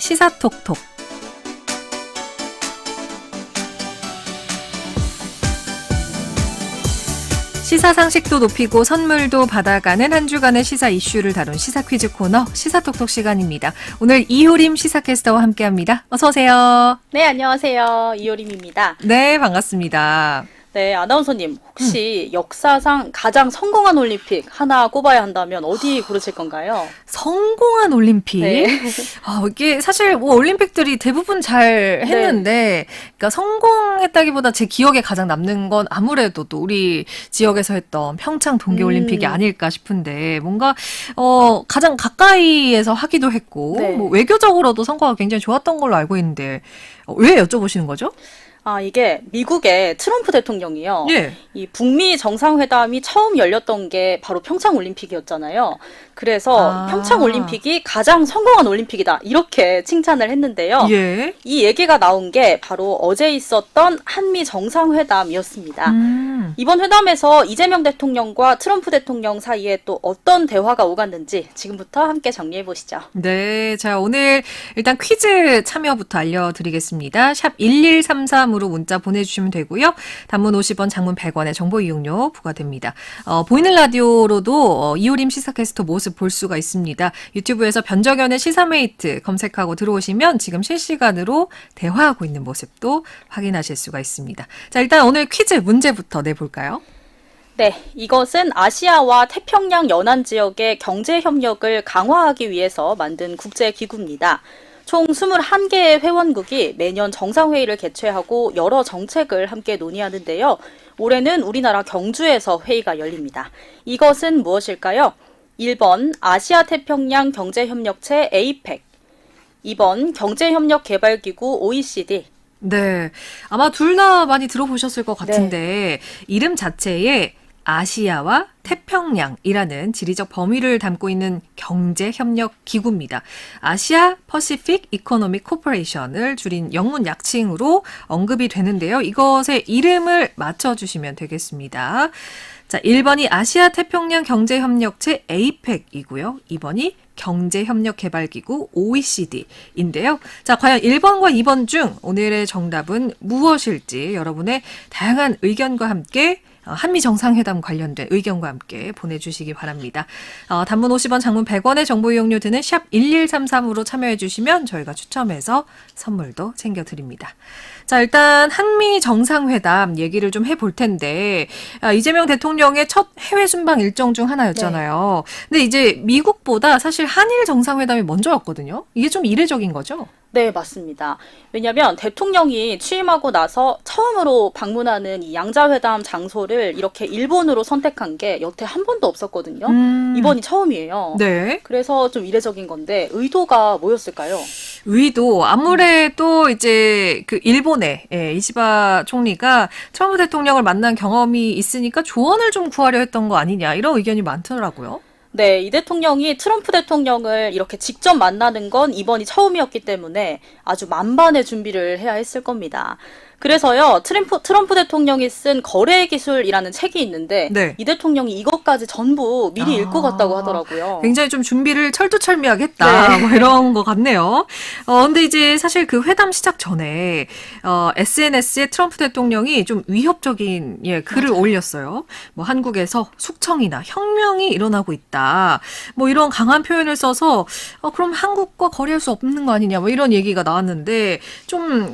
시사톡톡. 시사 상식도 높이고 선물도 받아가는 한 주간의 시사 이슈를 다룬 시사 퀴즈 코너 시사톡톡 시간입니다. 오늘 이효림 시사캐스터와 함께합니다. 어서 오세요. 네, 안녕하세요. 이효림입니다. 네, 반갑습니다. 네, 아나운서님 혹시 역사상 가장 성공한 올림픽 하나 꼽아야 한다면 어디 고르실 건가요? 성공한 올림픽? 네. 이게 사실 뭐 올림픽들이 대부분 잘 했는데, 그러니까 성공했다기보다 제 기억에 가장 남는 건 아무래도 또 우리 지역에서 했던 평창 동계올림픽이 아닐까 싶은데, 뭔가 가장 가까이에서 하기도 했고, 네. 뭐 외교적으로도 성과가 굉장히 좋았던 걸로 알고 있는데, 왜 여쭤보시는 거죠? 이게 미국의 트럼프 대통령이요. 예. 이 북미 정상회담이 처음 열렸던 게 바로 평창 올림픽이었잖아요. 그래서 평창 올림픽이 가장 성공한 올림픽이다. 이렇게 칭찬을 했는데요. 예. 이 얘기가 나온 게 바로 어제 있었던 한미 정상회담이었습니다. 이번 회담에서 이재명 대통령과 트럼프 대통령 사이에 또 어떤 대화가 오갔는지 지금부터 함께 정리해 보시죠. 네, 자 오늘 일단 퀴즈 참여부터 알려드리겠습니다. 샵 1133으로 문자 보내주시면 되고요. 단문 50원, 장문 100원의 정보 이용료 부과됩니다. 보이는 라디오로도 이효림 시사캐스터 모습 볼 수가 있습니다. 유튜브에서 변정현의 시사메이트 검색하고 들어오시면 지금 실시간으로 대화하고 있는 모습도 확인하실 수가 있습니다. 자, 일단 오늘 퀴즈 문제부터 내볼까요? 네, 이것은 아시아와 태평양 연안 지역의 경제 협력을 강화하기 위해서 만든 국제기구입니다. 총 21개의 회원국이 매년 정상회의를 개최하고 여러 정책을 함께 논의하는데요. 올해는 우리나라 경주에서 회의가 열립니다. 이것은 무엇일까요? 1번 아시아태평양 경제협력체 APEC, 2번 경제협력개발기구 OECD. 네, 아마 둘 다 많이 들어보셨을 것 같은데 이름 자체에 아시아와 태평양이라는 지리적 범위를 담고 있는 경제협력기구입니다. 아시아 퍼시픽 이코노믹 코퍼레이션을 줄인 영문 약칭으로 언급이 되는데요. 이것의 이름을 맞춰주시면 되겠습니다. 자, 1번이 아시아 태평양 경제협력체 APEC이고요. 2번이 경제협력개발기구 OECD인데요. 자, 과연 1번과 2번 중 오늘의 정답은 무엇일지 여러분의 다양한 의견과 함께 한미 정상회담 관련된 의견과 함께 보내주시기 바랍니다. 단문 50원, 장문 100원의 정보 이용료 드는 샵 1133으로 참여해 주시면 저희가 추첨해서 선물도 챙겨드립니다. 자, 일단 한미 정상회담 얘기를 좀 해볼 텐데 이재명 대통령의 첫 해외 순방 일정 중 하나였잖아요. 근데 이제 미국보다 사실 한일 정상회담이 먼저였거든요. 이게 좀 이례적인 거죠? 네, 맞습니다. 왜냐하면 대통령이 취임하고 나서 처음으로 방문하는 이 양자회담 장소를 이렇게 일본으로 선택한 게 여태 한 번도 없었거든요. 이번이 처음이에요. 네. 그래서 좀 이례적인 건데 의도가 뭐였을까요? 의도 아무래도 이제 그 일본의 이시바 총리가 트럼프 대통령을 만난 경험이 있으니까 조언을 좀 구하려 했던 거 아니냐 이런 의견이 많더라고요. 네, 이 대통령이 트럼프 대통령을 이렇게 직접 만나는 건 이번이 처음이었기 때문에 아주 만반의 준비를 해야 했을 겁니다. 그래서요, 트럼프 대통령이 쓴 거래 기술이라는 책이 있는데 이 대통령이 이것까지 전부 미리 읽고 갔다고 하더라고요. 굉장히 좀 준비를 철두철미하게 했다. 뭐 이런 것 같네요. 근데 이제 사실 그 회담 시작 전에 SNS에 트럼프 대통령이 좀 위협적인 글을 올렸어요. 뭐 한국에서 숙청이나 혁명이 일어나고 있다. 뭐 이런 강한 표현을 써서 그럼 한국과 거래할 수 없는 거 아니냐. 뭐 이런 얘기가 나왔는데 좀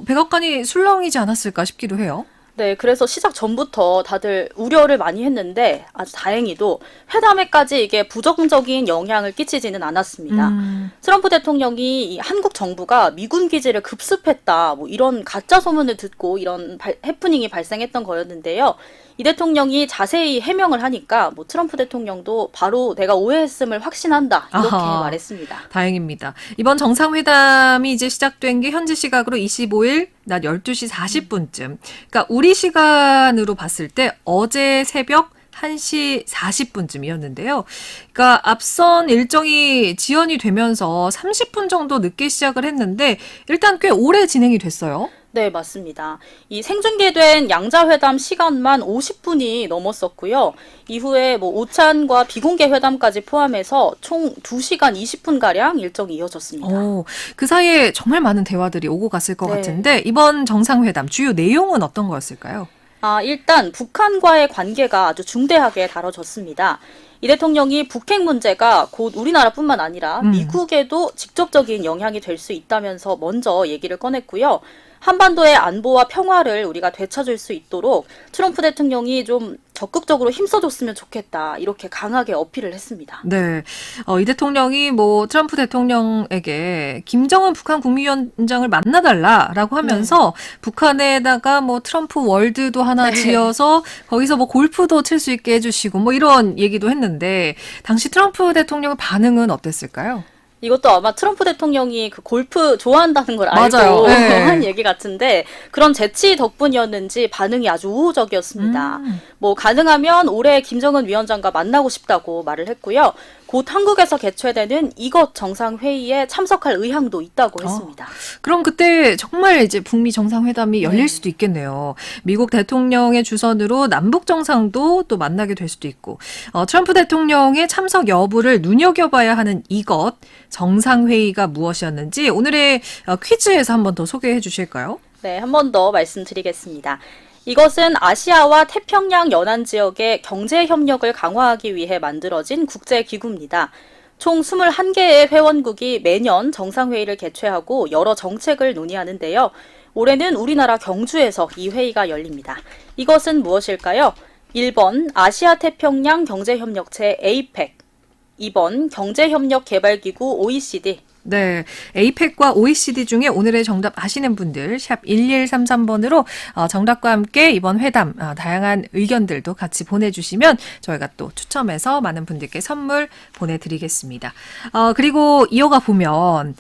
백악관이 술렁이지 않았을까 싶기도 해요. 네, 그래서 시작 전부터 다들 우려를 많이 했는데 아주 다행히도 회담에까지 이게 부정적인 영향을 끼치지는 않았습니다. 트럼프 대통령이 이 한국 정부가 미군 기지를 급습했다, 뭐 이런 가짜 소문을 듣고 이런 해프닝이 발생했던 거였는데요. 이 대통령이 자세히 해명을 하니까 뭐 트럼프 대통령도 바로 내가 오해했음을 확신한다 이렇게 말했습니다. 다행입니다. 이번 정상회담이 이제 시작된 게 현지 시각으로 25일 낮 12시 40분쯤. 그러니까 우리 시간으로 봤을 때 어제 새벽 1시 40분쯤이었는데요. 그러니까 앞선 일정이 지연이 되면서 30분 정도 늦게 시작을 했는데 일단 꽤 오래 진행이 됐어요. 네, 맞습니다. 이 생중계된 양자회담 시간만 50분이 넘었었고요. 이후에 뭐 오찬과 비공개 회담까지 포함해서 총 2시간 20분가량 일정이 이어졌습니다. 그 사이에 정말 많은 대화들이 오고 갔을 것 네. 같은데 이번 정상회담 주요 내용은 어떤 거였을까요? 일단 북한과의 관계가 아주 중대하게 다뤄졌습니다. 이 대통령이 북핵 문제가 곧 우리나라뿐만 아니라 미국에도 직접적인 영향이 될 수 있다면서 먼저 얘기를 꺼냈고요. 한반도의 안보와 평화를 우리가 되찾을 수 있도록 트럼프 대통령이 좀 적극적으로 힘써줬으면 좋겠다. 이렇게 강하게 어필을 했습니다. 네. 이 대통령이 트럼프 대통령에게 김정은 북한 국무위원장을 만나달라라고 하면서 북한에다가 트럼프 월드도 하나 지어서 거기서 골프도 칠 수 있게 해주시고 이런 얘기도 했는데 당시 트럼프 대통령의 반응은 어땠을까요? 이것도 아마 트럼프 대통령이 그 골프 좋아한다는 걸 알고 맞아요. 네. 한 얘기 같은데 그런 재치 덕분이었는지 반응이 아주 우호적이었습니다. 가능하면 올해 김정은 위원장과 만나고 싶다고 말을 했고요. 곧 한국에서 개최되는 이것 정상회의에 참석할 의향도 있다고 했습니다. 그럼 그때 정말 이제 북미 정상회담이 열릴 수도 있겠네요. 미국 대통령의 주선으로 남북 정상도 또 만나게 될 수도 있고 트럼프 대통령의 참석 여부를 눈여겨봐야 하는 이것 정상회의가 무엇이었는지 오늘의 퀴즈에서 한 번 더 소개해 주실까요? 네, 한 번 더 말씀드리겠습니다. 이것은 아시아와 태평양 연안 지역의 경제 협력을 강화하기 위해 만들어진 국제기구입니다. 총 21개의 회원국이 매년 정상회의를 개최하고 여러 정책을 논의하는데요. 올해는 우리나라 경주에서 이 회의가 열립니다. 이것은 무엇일까요? 1번 아시아 태평양 경제협력체 APEC, 2번 경제협력개발기구 OECD, 네, APEC과 OECD 중에 오늘의 정답 아시는 분들 샵 1133번으로 정답과 함께 이번 회담 다양한 의견들도 같이 보내주시면 저희가 또 추첨해서 많은 분들께 선물 보내드리겠습니다. 그리고 이어가 보면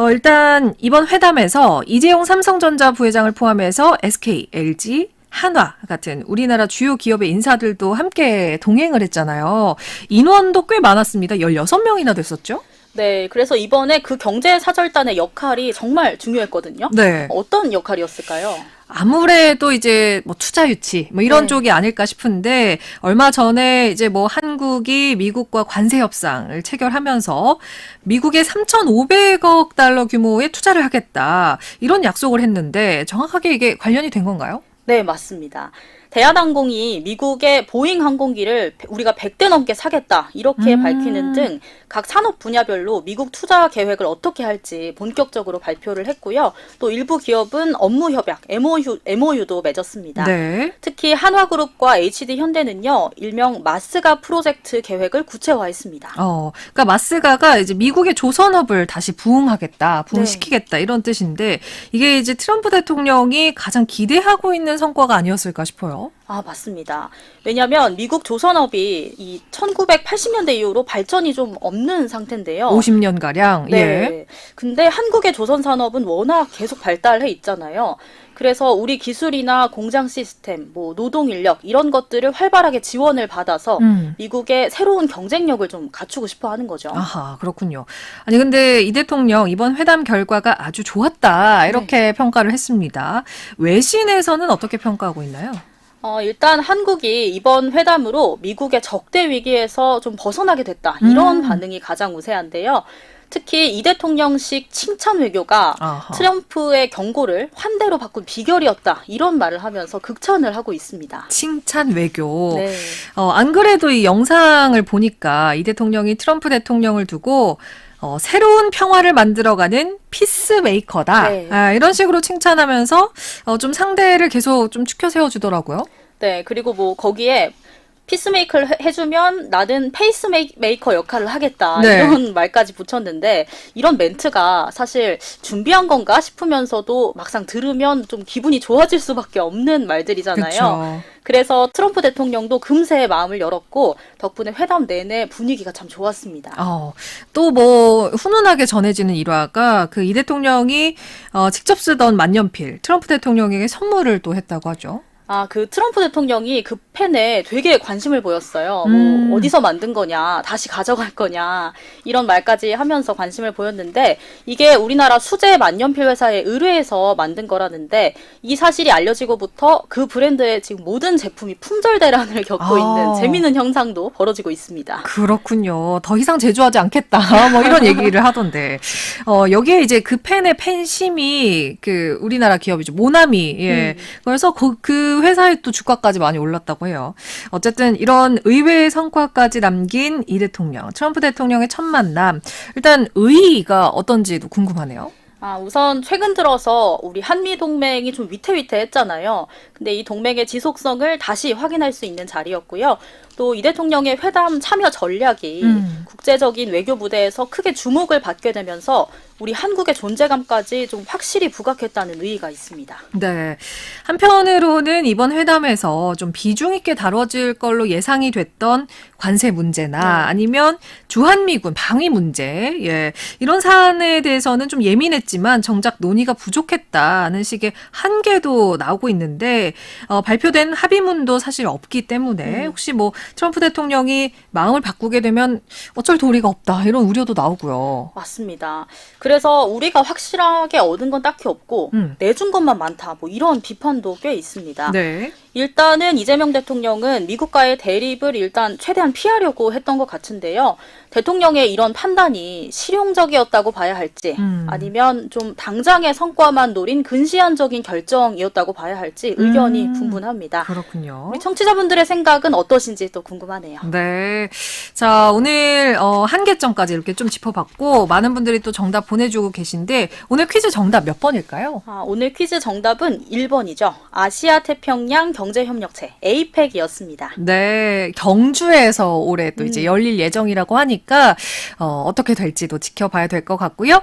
일단 이번 회담에서 이재용 삼성전자 부회장을 포함해서 SK, LG, 한화 같은 우리나라 주요 기업의 인사들도 함께 동행을 했잖아요. 인원도 꽤 많았습니다. 16명이나 됐었죠? 네, 그래서 이번에 그 경제사절단의 역할이 정말 중요했거든요. 네. 어떤 역할이었을까요? 아무래도 이제 투자 유치 이런 네. 쪽이 아닐까 싶은데 얼마 전에 이제 한국이 미국과 관세 협상을 체결하면서 미국에 3,500억 달러 규모의 투자를 하겠다 이런 약속을 했는데 정확하게 이게 관련이 된 건가요? 네, 맞습니다. 대한항공이 미국의 보잉 항공기를 우리가 100대 넘게 사겠다 이렇게 밝히는 등 각 산업 분야별로 미국 투자 계획을 어떻게 할지 본격적으로 발표를 했고요. 또 일부 기업은 업무 협약 MOU도 맺었습니다. 네. 특히 한화그룹과 HD 현대는요. 일명 마스가 프로젝트 계획을 구체화했습니다. 그러니까 마스가가 이제 미국의 조선업을 다시 부흥시키겠다 이런 뜻인데 이게 이제 트럼프 대통령이 가장 기대하고 있는 성과가 아니었을까 싶어요. 맞습니다. 왜냐하면 미국 조선업이 이 1980년대 이후로 발전이 좀 없는 상태인데요. 50년가량. 네. 예. 근데 한국의 조선 산업은 워낙 계속 발달해 있잖아요. 그래서 우리 기술이나 공장 시스템, 노동 인력 이런 것들을 활발하게 지원을 받아서 미국의 새로운 경쟁력을 좀 갖추고 싶어 하는 거죠. 아하, 그렇군요. 아니 근데 이 대통령 이번 회담 결과가 아주 좋았다 이렇게 평가를 했습니다. 외신에서는 어떻게 평가하고 있나요? 일단 한국이 이번 회담으로 미국의 적대 위기에서 좀 벗어나게 됐다. 이런 반응이 가장 우세한데요. 특히 이 대통령식 칭찬 외교가 트럼프의 경고를 환대로 바꾼 비결이었다. 이런 말을 하면서 극찬을 하고 있습니다. 칭찬 외교. 네. 안 그래도 이 영상을 보니까 이 대통령이 트럼프 대통령을 두고 새로운 평화를 만들어가는 피스메이커다. 네. 이런 식으로 칭찬하면서 좀 상대를 계속 좀 추켜 세워주더라고요. 네, 그리고 거기에 피스메이커를 해주면 나는 페이스메이커 역할을 하겠다. 네. 이런 말까지 붙였는데 이런 멘트가 사실 준비한 건가 싶으면서도 막상 들으면 좀 기분이 좋아질 수밖에 없는 말들이잖아요. 그쵸. 그래서 트럼프 대통령도 금세 마음을 열었고 덕분에 회담 내내 분위기가 참 좋았습니다. 또 훈훈하게 전해지는 일화가 이 대통령이 직접 쓰던 만년필 트럼프 대통령에게 선물을 또 했다고 하죠. 그 트럼프 대통령이 그 펜에 되게 관심을 보였어요. 뭐 어디서 만든 거냐, 다시 가져갈 거냐, 이런 말까지 하면서 관심을 보였는데, 이게 우리나라 수제 만년필 회사의 의뢰해서 만든 거라는데, 이 사실이 알려지고부터 그 브랜드의 지금 모든 제품이 품절 대란을 겪고 있는 재미있는 현상도 벌어지고 있습니다. 그렇군요. 더 이상 제조하지 않겠다. 뭐 이런 얘기를 하던데. 여기에 이제 그 펜의 펜심이 그 우리나라 기업이죠. 모나미. 예. 그래서 그 회사의 또 주가까지 많이 올랐다고 해요. 어쨌든 이런 의외의 성과까지 남긴 이 대통령, 트럼프 대통령의 첫 만남. 일단 의의가 어떤지도 궁금하네요. 우선 최근 들어서 우리 한미 동맹이 좀 위태위태했잖아요. 근데 이 동맹의 지속성을 다시 확인할 수 있는 자리였고요. 또 이 대통령의 회담 참여 전략이 국제적인 외교 무대에서 크게 주목을 받게 되면서 우리 한국의 존재감까지 좀 확실히 부각했다는 의의가 있습니다. 네. 한편으로는 이번 회담에서 좀 비중 있게 다뤄질 걸로 예상이 됐던 관세 문제나 아니면 주한미군 방위 문제, 예. 이런 사안에 대해서는 좀 예민했지만 정작 논의가 부족했다는 식의 한계도 나오고 있는데, 발표된 합의문도 사실 없기 때문에 혹시 뭐 트럼프 대통령이 마음을 바꾸게 되면 어쩔 도리가 없다, 이런 우려도 나오고요. 맞습니다. 그래서 우리가 확실하게 얻은 건 딱히 없고 내준 것만 많다, 뭐 이런 비판도 꽤 있습니다. 네. 일단은 이재명 대통령은 미국과의 대립을 일단 최대한 피하려고 했던 것 같은데요. 대통령의 이런 판단이 실용적이었다고 봐야 할지 아니면 좀 당장의 성과만 노린 근시안적인 결정이었다고 봐야 할지 의견이 분분합니다. 그렇군요. 우리 청취자분들의 생각은 어떠신지 또 궁금하네요. 네. 자, 오늘 한계점까지 이렇게 좀 짚어봤고 많은 분들이 또 정답 보내주고 계신데 오늘 퀴즈 정답 몇 번일까요? 오늘 퀴즈 정답은 1번이죠. 아시아 태평양 경제협력체 APEC이었습니다. 네, 경주에서 올해 또 이제 열릴 예정이라고 하니까 어떻게 될지도 지켜봐야 될 것 같고요.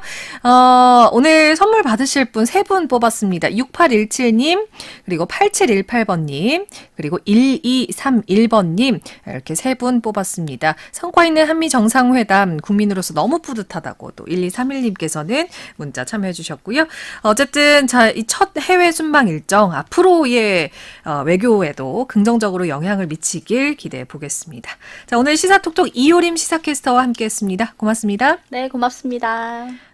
오늘 선물 받으실 분 3분 뽑았습니다. 6817님, 그리고 8718번님, 그리고 1231번님 이렇게 3분 뽑았습니다. 성과 있는 한미 정상회담 국민으로서 너무 뿌듯하다고 또 1231님께서는 문자 참여해 주셨고요. 어쨌든 자, 이 첫 해외 순방 일정 앞으로의 외교에도 긍정적으로 영향을 미치길 기대해 보겠습니다. 자, 오늘 시사톡톡 이효림 시사캐스터와 함께했습니다. 고맙습니다. 네, 고맙습니다.